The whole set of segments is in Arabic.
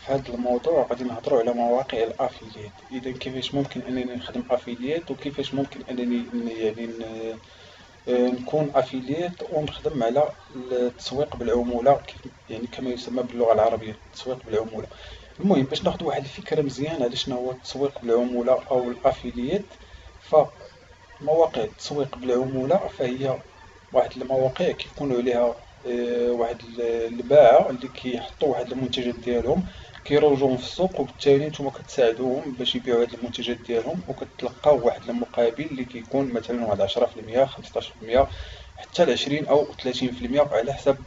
في هذا الموضوع غادي نهضروا على مواقع الافيليت. اذا كيفاش ممكن انني نخدم افيليت، وكيفاش ممكن انني نكون افيليت ونخدم على التسويق بالعمولة، يعني كما يسمى باللغة العربية التسويق بالعمولة. المهم باش ناخذ واحد الفكرة مزيانة على شنو هو التسويق بالعمولة او الافيليت. فمواقع التسويق بالعمولة فهي واحد المواقع كيكونوا عليها واحد الباعة اللي كيحطوا واحد المنتجات ديالهم، كيروجوهم في السوق، وبالتالي نتوما كتساعدوهم باش يبيعوا هاد المنتجات ديالهم، وكتلقاو واحد المقابل اللي كيكون مثلا واحد 10%، 15%، حتى ل 20 أو 30% على حسب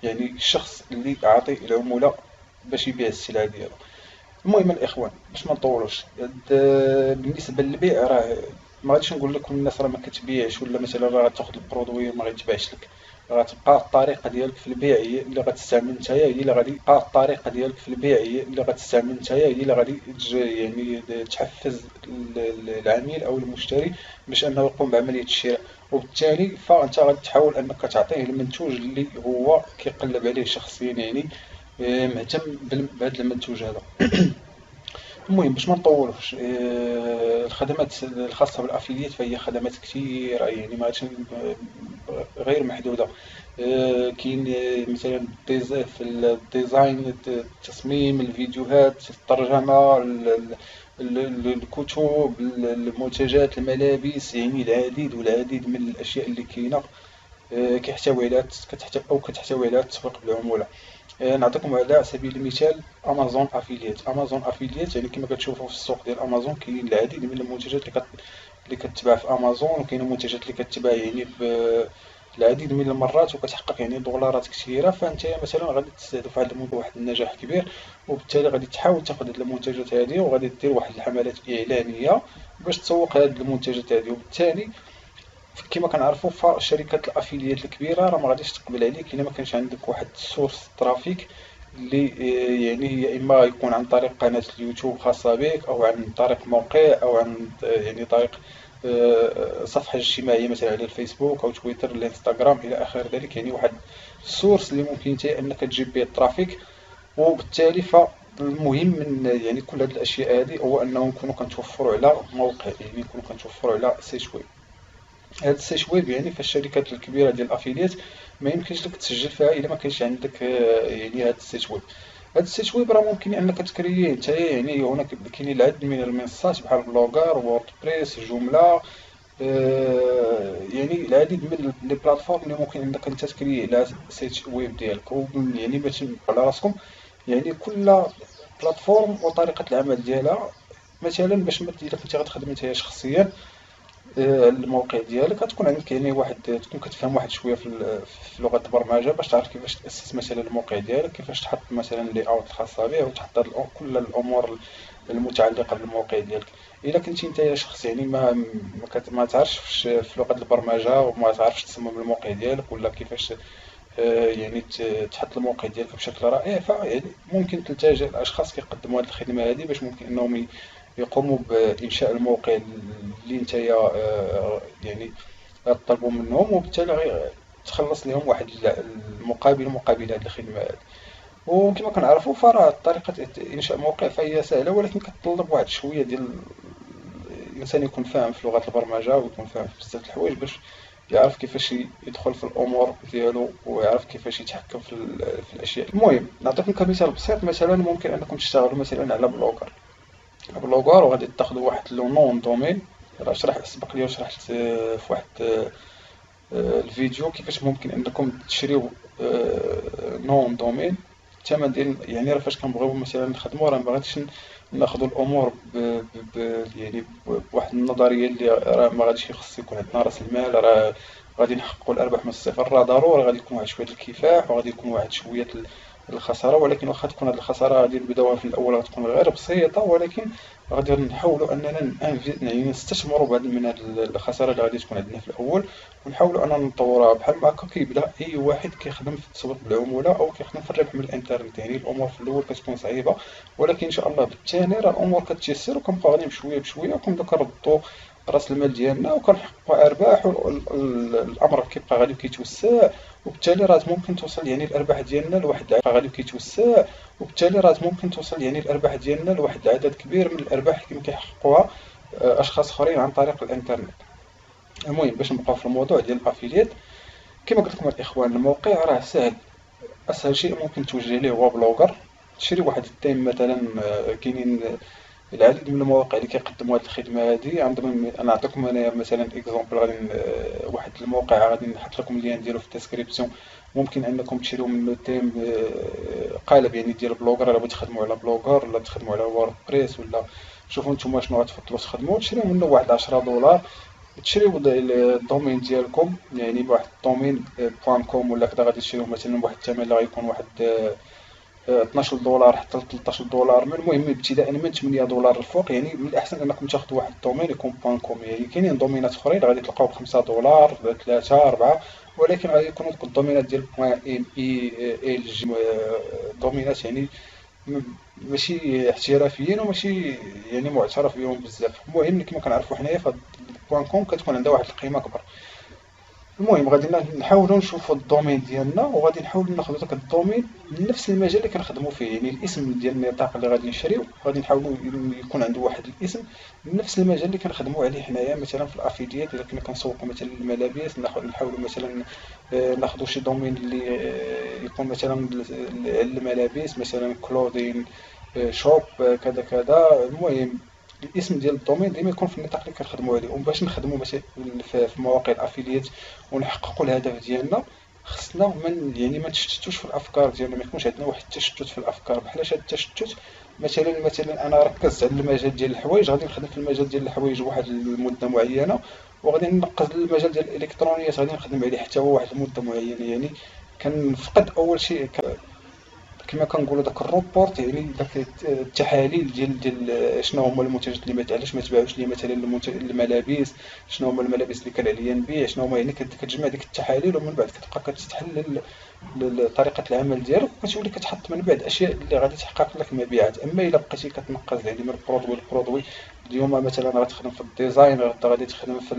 يعني الشخص اللي عاطي العمولة باش يبيع السلعة ديالو. المهم الاخوان باش ما نطولوش، بالنسبه للبيع راه ما غاديش نقول لكم الناس راه ما كتبيعش، ولا مثلا راه غتاخذ البرودوي وما غيتباعش لك. غتبقى الطريقه ديالك في البيع هي اللي غتستعمل نتايا، هي اللي غادي تبقى الطريقه ديالك في البيع هي اللي غتستعمل نتايا، هي اللي غادي يعني تحفز العميل او المشتري باش انه يقوم بعمليه الشراء. وبالتالي فانت غادي تحاول انك تعطيه المنتوج اللي هو كيقلب عليه شخصيا، يعني مهتم بهذا المنتوج هذا. المهم باش ما نطولوش، الخدمات الخاصة بالافيليت فهي خدمات كثيرة، يعني ما عادش غير محدودة. كاين مثلا في الديزاين، التصميم، الفيديوهات، الترجمة، الكتب، المنتجات، الملابس، يعني العديد والعديد من الأشياء اللي كاينة كيحتوي على كتحتوي على التسويق بالعمولة. نعطيكم على سبيل المثال امازون افيليت. امازون افيليت يعني كما كتشوفوا في السوق ديال امازون كاين العديد من المنتجات اللي كتباع في امازون، وكاين منتجات اللي كتباع يعني العديد من المرات وكتحقق يعني دولارات كثيره. فانت مثلا غادي تستهدف واحد النجاح كبير، وبالتالي غادي تحاول تاخذ هذه المنتجات هذه وغادي دير واحد الحملات اعلانيه باش تسوق هذه المنتجات هذه. وبالتالي كما كنعرفوا فشركات الافيليات الكبيره راه ما غاديش تقبل عليك الا ما كانش عندك واحد السورس ترافيك اللي يعني يا اما يكون عن طريق قناه اليوتيوب خاصه بك، او عن طريق موقع، او عن يعني طريق صفحه اجتماعيه مثلا على الفيسبوك او تويتر الانستغرام الى اخر ذلك، يعني واحد السورس اللي ممكن انت انك تجيب به الترافيك. وبالتالي فالمهم من يعني كل هذه الاشياء هذه هو انه نكونوا كنتوفروا على موقع، يعني نكونوا كنتوفروا على سيت ويب. هاد السيت ويب يعني في الشركات الكبيره ديال الافيليات ما يمكنش لك تسجل فيها الا ما كانش عندك يعني هاد السيت ويب. هاد السيت ويب راه ممكن انك تكريه انت، يعني هناك كاينين العديد من المنصات بحال بلوغر، ووردبريس، جملة، يعني العديد من لي بلاتفورم اللي ممكن انك انت تكري على سيت ويب ديالك. يعني باش نبقوا على راسكم، يعني كل بلاتفورم وطريقة العمل ديالها. مثلا باش ما الا كنت غتخدم انت شخصيا الموقع ديالك، غتكون عندك يعني واحد تكون كتفهم واحد شويه في لغه البرمجه باش تعرف كيفاش تاسس مثلا الموقع ديالك، كيفاش تحط مثلا لي اوت الخاصه به، وتحط كل الامور المتعلقه بالموقع ديالك. الا كنتي انت شخص يعني ما تعرفش في لغه البرمجه، وما تعرفش تصمم الموقع ديالك، ولا كيفاش يعني تحط الموقع ديالك بشكل رائع، فيعني ممكن تلتجئ لاشخاص كيقدموا هذه الخدمه هذه باش ممكن انهم يقوموا بانشاء الموقع اللي انت يعني غتطلبوا منهم، وبالتالي تخلص لهم واحد المقابل مقابل هذه الخدمه هذه. وكما كنعرفوا فراه طريقه انشاء موقع فهي سهله، ولكن كتطلب واحد شويه ديال الانسان يكون فاهم في لغه البرمجه، ويكون فاهم في بزاف د الحوايج باش يعرف كيفاش يدخل في الامور ديالو، ويعرف كيفاش يتحكم في الاشياء. المهم نعطيكم كمثال بسيط، مثلا ممكن انكم تشتغلوا مثلا على بلوغر وغادي تاخذوا واحد لو نون دومين. راه سبق لي شرحت في واحد الفيديو كيفاش ممكن انكم تشريو نون دومين. الثمن ديال يعني راه فاش كنبغيو مثلا نخدمو راه ما غاديش ناخذوا الامور يعني بواحد النظريه اللي راه ما غاديش يخص يكون عندنا راس المال، راه غادي نحققوا الارباح من الصفر. راه ضروري غادي يكون واحد شويه الكفاح، وغادي يكون واحد شويه الخساره، ولكن واخا تكون هذه الخساره غادي نبداوها في الاول غتكون غير بسيطه، ولكن غادي نحاولوا اننا يعني نستثمروا بعض من هذه الخساره اللي غادي تكون عندنا في الاول، ونحاولوا اننا نطوروها. بحال ما هكا كيبدا اي واحد كيخدم في التسويق بالعموله او كيخدم في الربح من الانترنت، يعني الامور في الاول كتكون صعيبه، ولكن ان شاء الله بالثاني راه الامور كتيسر، وكنبقاو غاديين بشويه بشويه، وكنبداو كنردوا راس المال ديالنا وكنحققوا ارباح، والامر كيبقى غادي كيتوسع، وبالتالي راه ممكن توصل يعني الارباح ديالنا لواحد العدد غادي كيتوسع، وبالتالي راه ممكن توصل يعني الارباح ديالنا لواحد العدد كبير من الارباح اللي كيحققوها اشخاص اخرين عن طريق الانترنت. المهم باش نبقاو في الموضوع ديال الافيليت، كما قلت لكم الاخوان الموقع راه سهل. اسهل شيء ممكن توجه ليه هو بلوغر، تشري واحد التيم مثلا. كاينين العديد من المواقع اللي كيقدموا هذه الخدمه هذه. عندهم، انا نعطيكم انا مثلا اكزومبل، غادي واحد الموقع غادي نحط لكم اللين ديالو في الديسكريبسيون. ممكن انكم تشريو منه تيم قالب يعني ديال بلوغر، الا بغيتو تخدموا على بلوغر ولا تخدموا على ووردبريس، ولا شوفوا نتوما شنو غتفضلوا تخدموا، تشريو منه واحد 10 دولار. تشريو الدومين ديالكم يعني بواحد الدومين بوان كوم ولا كذا، غادي تشريوه مثلا بواحد الثمن اللي غيكون واحد 12 دولار حتى ل 13 دولار. من المهم ابتداء من 8 دولار الفوق. يعني من الاحسن انكم تاخذوا واحد الدومين يكون بوان كوم. يعني كاينين دومينات اخرين غادي تلقاو ب 5 دولار 3 4، ولكن غادي يكونوا دوك الدومينات ديال بوان ام اي ال جي، دومينات يعني م- ماشي احترافيين وماشي يعني معترف بهم بزاف. المهم كما كنعرفوا حنايا فهاد بوان كوم كتكون عندها واحد القيمه كبر. المهم غادي نحاولوا نشوفوا الدومين ديالنا، وغادي نحاولوا ناخذوا داك الدومين من نفس المجال اللي كنخدموا فيه. يعني الاسم ديال النطاق اللي غادي نشريو غادي نحاولوا يكون عنده واحد الاسم من نفس المجال اللي كنخدموا عليه حنايا. مثلا في الافيليات الا كنا كنسوقوا مثلا الملابس، نحاولوا مثلا ناخذوا شي دومين اللي يكون مثلا الملابس، مثلا كلودين شوب كذا كذا. المهم الاسم ديال الدومين ديما يكون في النطاق اللي كنخدموا عليه. وباش نخدموا مثلا في مواقع الافيليات ونحققوا الهدف ديالنا، خصنا يعني ما نتشتتوش في الافكار ديالنا، ما يكونش عندنا واحد التشتت في الافكار. بحال هاد التشتت، مثلا انا ركزت على المجال ديال الحوايج، غادي نخدم في المجال ديال الحوايج واحد المده معينه، وغادي ننقز للمجال ديال الالكترونيات غادي نخدم عليه حتى هو واحد المده معينه. يعني كنفقد اول شيء كما كنقولوا داك الروبورت، يعني داك التحاليل ديال شنو هما المنتجات اللي علاش ما تباعوش لي مثلا الملابس، شنو هما الملابس اللي كان عليا نبيع، شنو هما. يعني كتجمع ديك التحاليل، ومن بعد كتبقى كتحلل طريقة العمل ديالك، وكتولي كتحط من بعد اشياء اللي غادي تحقق لك المبيعات. اما الا بقيتي كتنقز يعني من البرودوي للبرودوي، اليوم مثلا غتخدم في الديزاين، غدا غادي تخدم في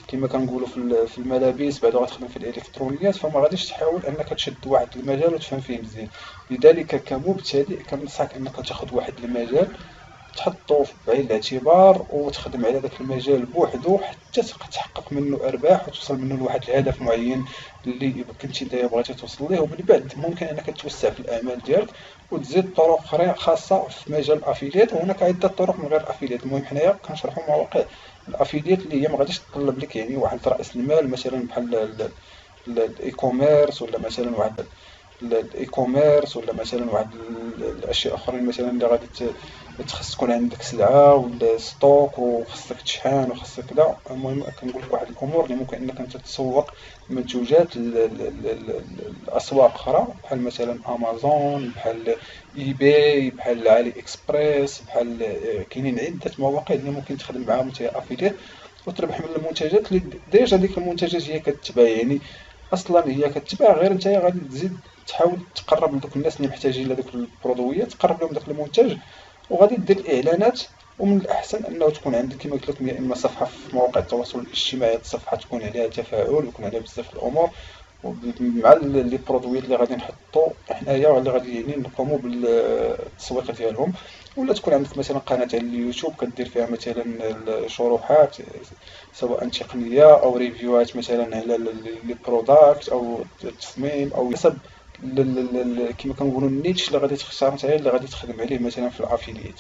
كما كنقولوا في الملابس، بعد غتخدم في الالكترونيات، فما غاديش تحاول انك تشد واحد المجال وتفهم فيه مزيان. لذلك كمبتدئ كنصحك انك تاخذ واحد المجال، تحطو في بعين الاعتبار وتخدم على ذاك المجال بوحدو حتى تحقق منه ارباح وتوصل منه لواحد الهدف معين اللي كنتي نتايا بغيتي توصل ليه. ومن بعد ممكن انك توسع في الاعمال ديالك وتزيد طرق اخرى خاصه في مجال الافيليات. وهناك عده طرق من غير الافيليات. المهم حنايا كنشرحوا مواقع الافيليات اللي هي ما غاديش تطلب لك يعني واحد راس المال، مثلا بحال الاي كوميرس، ولا مثلا واحد الاي كوميرس، ولا مثلا واحد الاشياء اخرين مثلا اللي غادي تخص تكون عندك سلعه ولا ستوك وخصك تشحن وخصك كذا. المهم كنقول لك واحد الامور اللي ممكن انك انت تسوق منتوجات الاسواق اخرى، بحال مثلا امازون، بحال اي باي، بحال علي اكسبريس، بحال كاينين عده مواقع اللي ممكن تخدم معاهم انت افيليت وتربح من المنتجات اللي ديجا ديك المنتجات هي كتباع. يعني اصلا هي كتباع، غير انت غادي تزيد تحاول تقرب لدوك الناس اللي محتاجين لدوك البرودويات، تقرب لهم داك المنتج، وغادي دير الاعلانات. ومن الاحسن انه تكون عندك كما قلت لكم يا اما صفحه في مواقع التواصل الاجتماعي، صفحه تكون عليها تفاعل ويكون عليها بزاف الامور، مع لي برودويات اللي غادي نحطو حنايا اللي غادي يعني نقوموا بالتسويق ديالهم. ولا تكون عندك مثلا قناه على اليوتيوب كدير فيها مثلا الشروحات سواء تقنيه او ريفيوهات مثلا على لي بروداكت او التصميم، او حسب كما كنقولوا النيتش اللي غادي تختار انت اللي غادي تخدم عليه مثلا في الافيليت.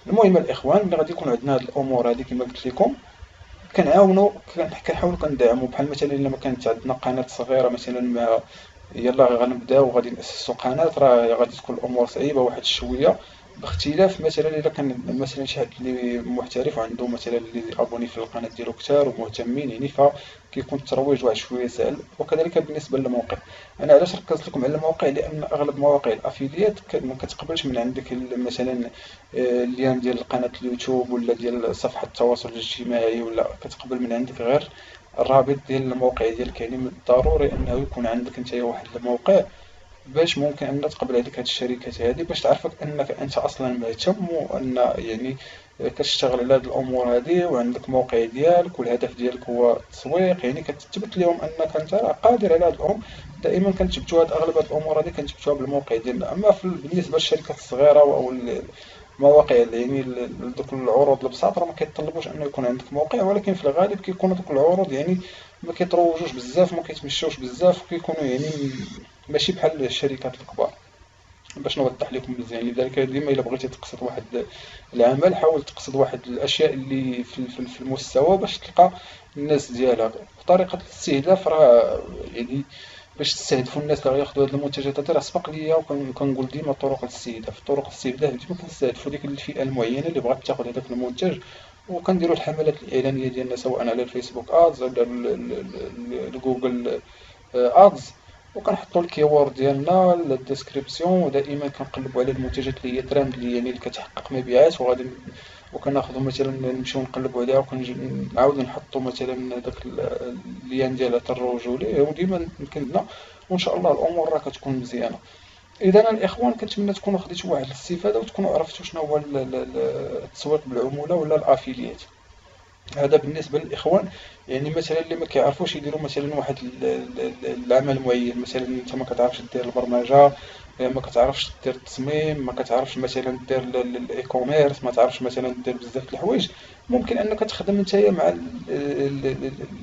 المهم الاخوان ملي غادي يكون عندنا هاد الامور هذه كما قلت لكم، كنعاونوا كنحاولوا كندعموا. بحال مثلا الا ما كانت عندنا قناه صغيره مثلا، ما يلا غنبداو وغادي ناسسوا قناه، راه غادي تكون الامور صعيبه واحد شويه، باختلاف مثلا الا كان مثلا شي حد اللي محترف وعنده مثلا اللي ابوني في القناه ديالو كثار ومهتمين، يعني فكيكون الترويج واحد شويه سهل. وكذلك بالنسبه للموقع، انا علاش ركزت لكم على الموقع؟ لان اغلب مواقع الافيليات ما كتقبلش من عندك مثلا اللين ديال قناه اليوتيوب ولا ديال صفحه التواصل الاجتماعي، ولا كتقبل من عندك غير الرابط ديال الموقع ديالك. يعني من الضروري انه يكون عندك انت واحد الموقع باش ممكن ان تقبل عليك هاد الشركات هادي، باش تعرفك انك انت اصلا مهتم، وان يعني كتشتغل على هاد الامور هادي وعندك موقع ديالك والهدف ديالك هو التسويق، يعني كتثبت لهم انك انت راه قادر على هاد الامور. دائما كنثبتوا اغلب هاد الامور هادي كنثبتوها بالموقع ديالنا. اما بالنسبه للشركات الصغيره او المواقع يعني دوك العروض البساط راه ما كيتطلبوش انه يكون عندك موقع، ولكن في الغالب كيكونوا دوك العروض يعني ما كيتروجوش بزاف وما كيتمشوش بزاف، وكيكونوا يعني ماشي بحال الشركات الكبار. باش نوضح لكم مزيان، لذلك ديما الا بغيتي تقصد واحد العمل حاول تقصد واحد الاشياء اللي في المستوى باش تلقى الناس ديالها. طريقة الاستهداف راه يعني باش تستهدفوا الناس اللي غياخذوا هاد المنتجات هادي راه سبق ليا، وكنقول ديما طرق الاستهداف. طرق الاستهداف ديما كنستهدفوا ديك الفئة المعينة اللي بغات تاخذ هذاك المنتج، وكنديروا الحملات الإعلانية ديالنا سواء على الفيسبوك ادز ولا الجوجل ادز، وكنحطوا الكيورد ديالنا الديسكريبسيون، ودائما كنقلبوا على المنتجات اللي هي ترندلي يعني اللي كتحقق مبيعات، وغادي وكناخذوا مثلا نمشيو نقلبوا عليها ونعاودوا نحطوا مثلا داك اللين ديالها تنروجوا ليه، وديما كندنا وان شاء الله الامور راه كتكون مزيانه. اذا الاخوان كنتمنى تكونوا خديتوا واحد الاستفاده وتكونوا عرفتوا شنو هو التسويق بالعموله ولا الافيليات. هذا بالنسبة للإخوان. يعني مثلا اللي ما كيعرفوش يديروا مثلا واحد العمل معين، مثلا انت ما كتعرفش دير البرمجة، ما كتعرفش دير التصميم، ما كتعرفش مثلا دير الاي كوميرس، ما تعرفش مثلا دير بزاف د الحوايج، ممكن انك تخدم نتايا مع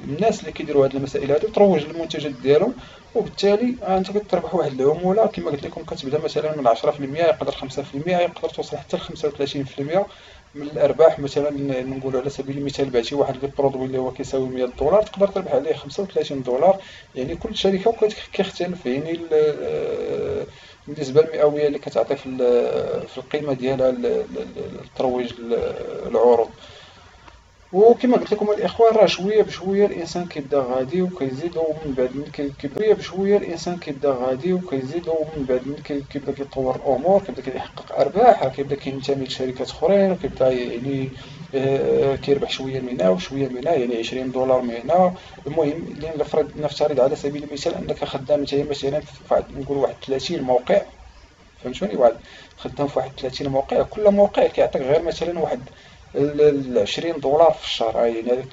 الناس اللي كيديروا هذه المسائل هذه وتروج للمنتجات ديالهم، وبالتالي انت كتربح واحد العمولة كما قلت لكم كتبدا مثلا من 10%، يقدر 5%، يقدر توصل حتى ل 35% من الارباح. مثلا نقولوا على سبيل المثال بعتي واحد لي برودوي اللي هو كيساوي 100 دولار تقدر تربح عليه 35 دولار. يعني كل شركه كيختلف يعني النسبه المئويه اللي كتعطي في القيمه ديالها الترويج العروض. وكما قلت لكم الاخوان راه شويه بشويه الانسان كيبدا غادي وكيزيد، ومن بعد ملي شويه بشويه الانسان كيبدا غادي وكيزيد، ومن بعد ملي كيبدا كيطور الامور كيبدا كيحقق ارباح، كيبدا كينتمي لشركات اخرين، وكيبدا يعني كيربح شويه من هنا وشويه من هنا، يعني 20 دولار من هنا. المهم اللي نفترض على سبيل المثال انك خدام انت مثلا في واحد نقول واحد 30 موقع، فهمتوني، واحد خدام في واحد 30 موقع، كل موقع كيعطيك غير مثلا واحد 20 دولار في الشهر.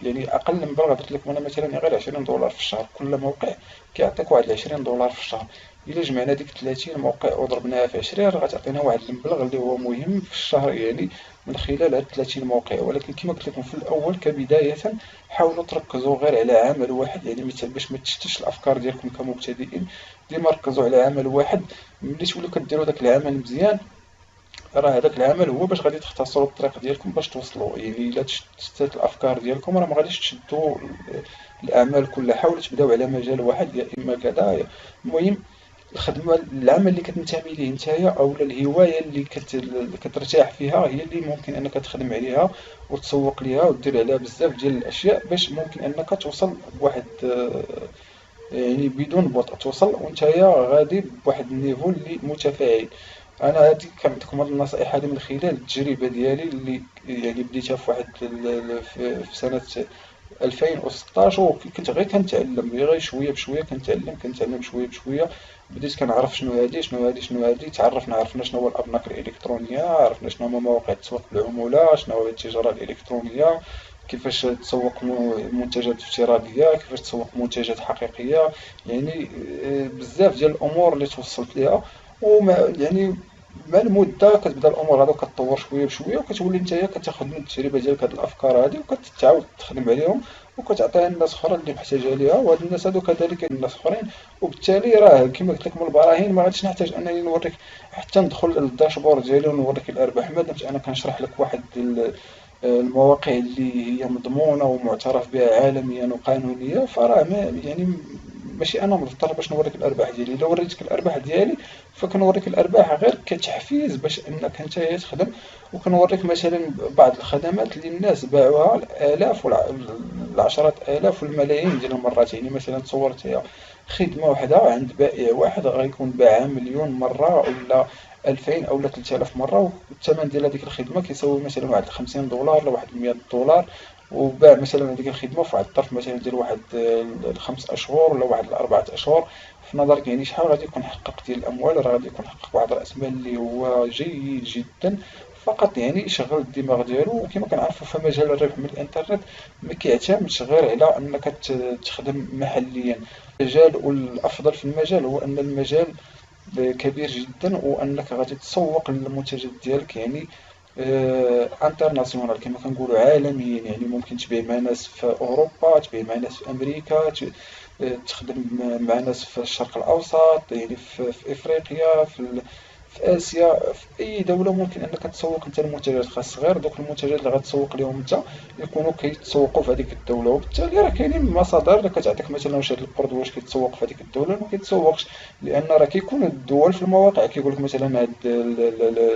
يعني اقل مبلغ درت لكم انا مثلا غير 20 دولار في الشهر، كل موقع كيعطيك واحد 20 دولار في الشهر. الا جمعنا ديك 30 موقع وضربناها في 20 راه غتعطينا واحد المبلغ اللي هو مهم في الشهر، يعني من خلال هاد 30 موقع. ولكن كما قلت لكم في الاول كبدايه حاولوا تركزوا غير على عمل واحد، يعني باش ما تشتتش الافكار ديالكم كمبتدئين. ديما ركزوا على عمل واحد. ملي تولوا كديروا داك العمل مزيان راه هذاك العمل هو باش غادي تختصروا الطريق ديالكم باش توصلوا. يعني الا تشتتات الافكار ديالكم راه ما غاديش تشدوا الاعمال كلها. حاولوا تبداو على مجال واحد يا اما كذا. المهم الخدمه العمل اللي كتنتمي ليه نتايا او الهوايه اللي كترتاح فيها هي اللي ممكن انك تخدم عليها وتسوق ليها ودير عليها بزاف ديال الاشياء باش ممكن انك توصل بواحد يعني بدون بطء توصل وانتيا غادي بواحد النيفو اللي متفاعل. انا هادي كنعطيكم هاد النصائح هادي من خلال التجربه ديالي اللي يعني بديتها في واحد في سنه 2016، وكنت غير كنتعلم غير شويه بشويه كنتعلم شويه بشويه. بديت كنعرف شنو هادي عرفنا شنو هو الارناك الالكترونيه، عرفنا شنو هما مواقع التسويق بالعموله، شنو هو التجاره الالكترونيه، كيفاش تسوق منتجات افتراضيه، كيفاش تسوق منتجات حقيقيه. يعني بزاف ديال الامور اللي توصلت ليها. ومع يعني مع المده كتبدا الامور هادو كتطور شويه بشويه، وكتولي نتايا كتاخد من التجربه ديالك هاد الافكار هادي وكتعاود تخدم عليهم وكتعطيها للناس اخرى اللي محتاجه ليها، وهاد الناس هادو كذلك الناس اخرين. وبالتالي راه كما قلت لكم البراهين ما غاديش نحتاج انني نوريك حتى ندخل للداشبورد ديالي ونوريك الارباح. ما دامت انا كنشرح لك واحد المواقع اللي هي مضمونه ومعترف بها عالميا وقانونيه، فراه ما يعني ماشي انا مضطر باش نوريك الارباح ديالي. الا وريتك الارباح ديالي فكنوريك الارباح غير كتحفيز باش انك انت تخدم، وكنوريك مثلا بعض الخدمات اللي الناس باعوها الالاف والعشرات الاف والملايين ديال المرات. يعني مثلا تصور انت خدمه واحده عند بائع واحد غيكون باعها مليون مره ولا 2000 او 3000 مره، والثمن ديال هذيك الخدمه كيساوي مثلا واحد 50 دولار ولا واحد 100 دولار، وباع مثلا هذيك الخدمه في واحد الظرف مثلا ديال واحد الخمس اشهر ولا واحد الاربعه اشهر. في نظرك يعني شحال غادي يكون حقق ديال الاموال؟ راه غادي يكون حقق واحد راس مال اللي هو جيد جدا فقط يعني يشغل الدماغ ديالو. وكما كنعرفوا فمجال الربح من الانترنت ما كيعتمدش غير على انك تخدم محليا. المجال والافضل في المجال هو ان المجال كبير جدا، وانك غادي تسوق للمنتجات ديالك يعني انترناسيونال كما كنقولوا عالميا. يعني ممكن تبيع مع ناس في اوروبا، تبيع مع ناس في امريكا، تخدم مع ناس في الشرق الاوسط، يعني في افريقيا، في اسيا، في اي دوله ممكن انك تسوق انت المنتجات. خاص غير دوك المنتجات اللي غتسوق لهم انت يكونوا كيتسوقوا في هذيك الدوله. وبالتالي راه كاينين مصادر اللي كتعطيك مثلا واش هذا البرودوي واش كيتسوق في هذيك الدوله ولا ما كيتسوقش. لان راه كيكون الدول في المواقع كيقول لك مثلا هاد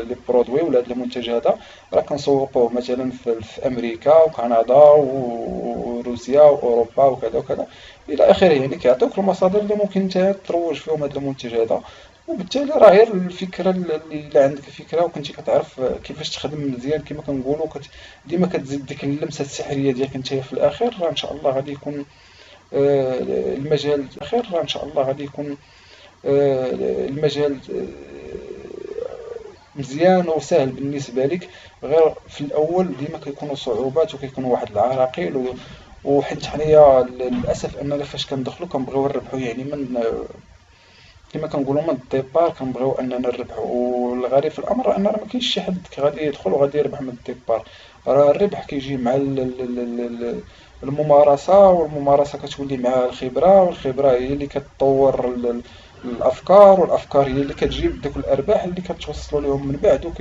لي برودوي ولا هاد المنتج هذا راه كنسوقوه مثلا في امريكا وكندا وروسيا واوروبا وكذا وكذا الى اخره. يعني كيعطيوك المصادر اللي ممكن انت تروج فيهم هذا المنتج هذا. وبالتالي راه غير الفكره اللي عندك فكره وكنتي كتعرف كيفاش تخدم مزيان كما كنقولوا ديما كتزيد ديك اللمسه السحريه ديالك انت في الاخير. راه ان شاء الله غادي يكون المجال الاخير، راه ان شاء الله غادي يكون المجال مزيان وسهل بالنسبه لك. غير في الاول ديما كيكونوا صعوبات وكيكونوا واحد العراقيل وحيت حنايا للاسف اننا فاش كندخلوا كنبغيو نربحوا يعني من كما كنقولوا من الديبار كنبغيو اننا نربحوا. والغريب في الامر ان راه ما كاينش شي حد غادي يدخل وغادي يربح من الديبار. راه الربح كيجي مع الممارسه، والممارسه كتولي مع الخبره، والخبره هي اللي كتطور الافكار، والافكار هي اللي كتجيب دوك الارباح اللي كتوصلوا لهم من بعد.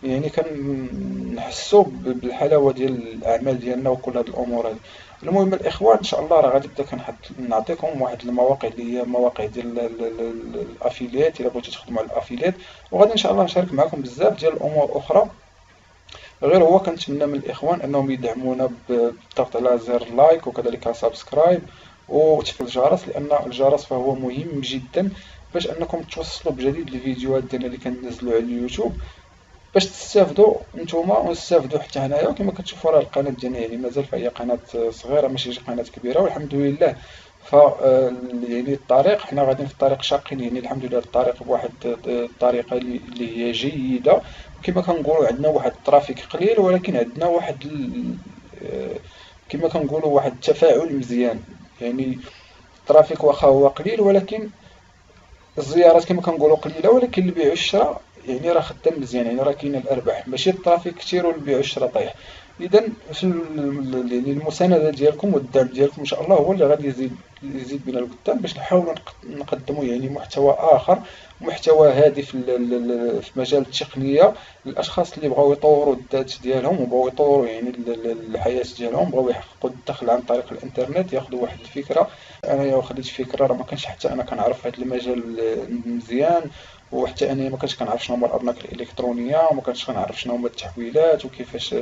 يعني كنحسوا بالحلاوه ديال الاعمال ديالنا وكل هاد الامور هذه. المهم الاخوان ان شاء الله راه غادي نبدا نعطيكم واحد المواقع اللي هي مواقع ديال الافيليات الا بغيتو تخدموا على الافيليات. وغادي ان شاء الله نشارك معكم بزاف ديال الامور اخرى. غير هو كنتمنى من الاخوان انهم يدعمونا بالضغط على زر لايك وكذلك سبسكرايب وتفعيل الجرس، لان الجرس فهو مهم جدا باش انكم توصلوا بجديد الفيديوهات ديالنا اللي كننزلوا على اليوتيوب، باش تستافدوا نتوما ونستافدوا حتى حنايا. وكما كتشوفوا راه القناه ديالنا يعني مازال فهي قناه صغيره ماشي شي قناه كبيره والحمد لله. ف يعني الطريق حنا غاديين في الطريق شاقين، يعني الحمد لله الطريق بواحد الطريقه اللي هي جيده. كما كنقولوا عندنا واحد الترافيك قليل ولكن عندنا واحد كما كنقولوا واحد التفاعل مزيان. يعني الترافيك واخا هو قليل ولكن الزيارات كما كنقولوا قليله ولكن البيع والشراء يعني راه خدام مزيان. يعني راه كاين الارباح ماشي الترافيك كثير والبيع والشراء طايح. اذا في يعني المسانده ديالكم والدعم ديالكم ان شاء الله هو اللي غادي يزيد بنا لقدام باش نحاولوا نقدموا يعني محتوى اخر، محتوى هادف في مجال التقنيه للاشخاص اللي بغاو يطوروا الذات ديالهم وبغاو يطوروا يعني الحياه ديالهم، بغاو يحققوا الدخل عن طريق الانترنت، ياخذوا واحد الفكره. انايا خديت فكره راه ما كانش حتى انا كنعرف هذا المجال مزيان، وحتى انا ما كنتش كنعرف شنو هما الارناك الالكترونيه، وما كنتش كنعرف شنو هما التحويلات وكيفاش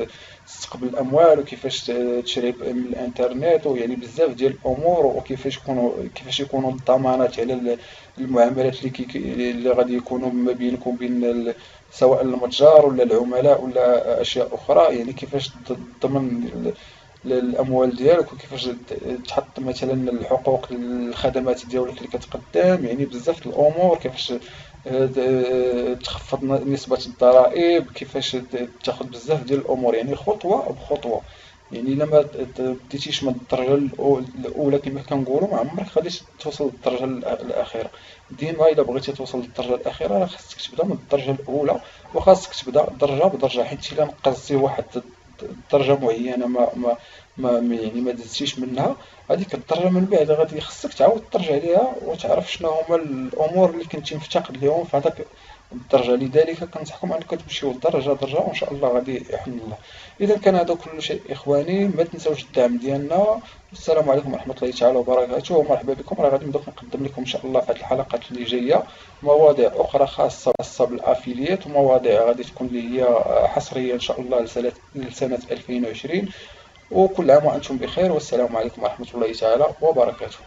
تستقبل الاموال وكيفاش تشري من الانترنت، ويعني بزاف ديال الامور. وكيفاش يكونوا الضمانات على المعاملات اللي غادي يكونوا ما بينك وبين سواء المتجر ولا العملاء ولا اشياء اخرى. يعني كيفاش تضمن الاموال ديالك، وكيفاش تحط مثلا الحقوق الخدمات ديالك اللي كتقدم. يعني بزاف د الامور كيفاش تخفض نسبة الضرائب، كيفاش تاخذ بزاف ديال الامور يعني خطوة بخطوة. يعني الا ما بديتيش من الدرجة الاولى كما كنقولوا ما عمرك غادي توصل للدرجة الاخيرة. ديما الا بغيتي توصل للدرجة الاخيرة راه خاصك تبدا من الدرجة الاولى، وخاصك تبدا درجة بدرجة. حيت الا نقصتي واحد درجة معينة يعني ما دزتيش منها، هذيك الدرجة من بعد غادي خصك تعاود ترجع ليها وتعرف شنو هما الأمور اللي كنتي مفتقد ليهم في هذاك الدرجة. لذلك كنصحكم أنكم تمشيو درجة درجة وإن شاء الله غادي يحل الله. إذا كان هذا كل شيء إخواني، ما تنساوش الدعم ديالنا. السلام عليكم ورحمة الله تعالى وبركاته ومرحبا بكم. راه غادي نقدم لكم إن شاء الله في هذه الحلقات اللي جاية مواضيع أخرى خاصة بالأفيليات، ومواضيع غادي تكون اللي هي حصرية إن شاء الله لسنة 2020. وكل عام وأنتم بخير، والسلام عليكم ورحمة الله تعالى وبركاته.